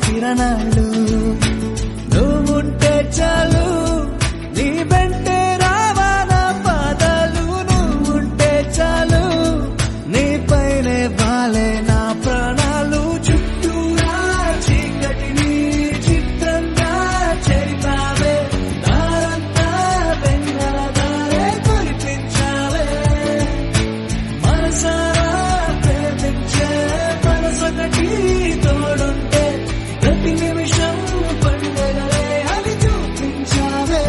కిరణాలు నువ్వుంటే చాలు నీ వెంటే రావాలా పాదాలు నువ్వుంటే చాలు నీ పైనే వాలే నా ప్రాణాలు చుట్టూరా చీకటిని చిత్రంగా చెరిపావే దారంతా వెన్నెల దారే కురిపించావే మనసారా ప్రేమించే మనసొకటి తోడుంటే ప్రతి నిమిషం పండగలే అని చూపించావే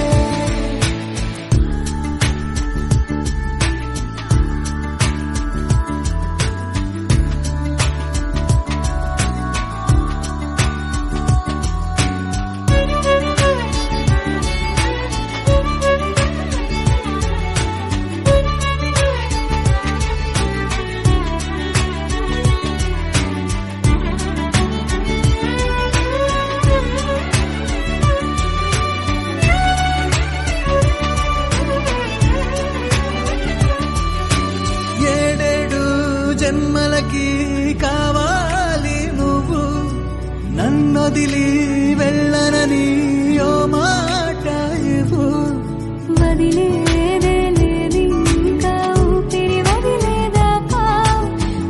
ఏడేడు జన్మలకి కావాలి నువ్వు నన్నొదిలి వెళ్ళనని ఓ మాట ఇవ్వు వదిలేదే లేదింకా ఊపిరి వదిలేదాకా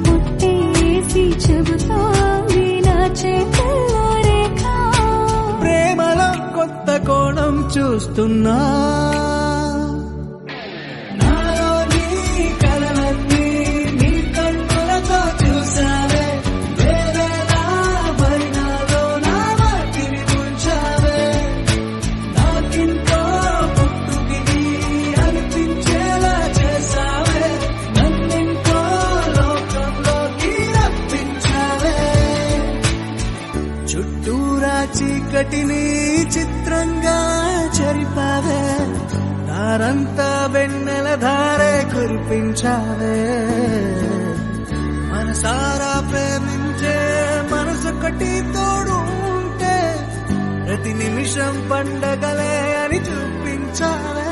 పుట్టేసి చెబుతోంది నా చేతుల్లో రేఖ ప్రేమలో కొత్త కోణం చూస్తున్నా నాలో నీ కలలన్నీ నీ కన్నులతో చూసావే వేరేలా వైనాలో నా వాటిని ఉంచావే నాకింతో పుట్టుకిని అనిపించేలా చేసావే నన్నింకో లోకంలోకి రప్పించావే చుట్టూరా చీకటిని చిత్రంగా చెరిపావే దారంతా వెన్నెల ధారే కురిపించావే మనసారా ప్రేమించే మనసొకటి తోడు ఉంటే ప్రతి నిమిషం పండగలే అని చూపించావే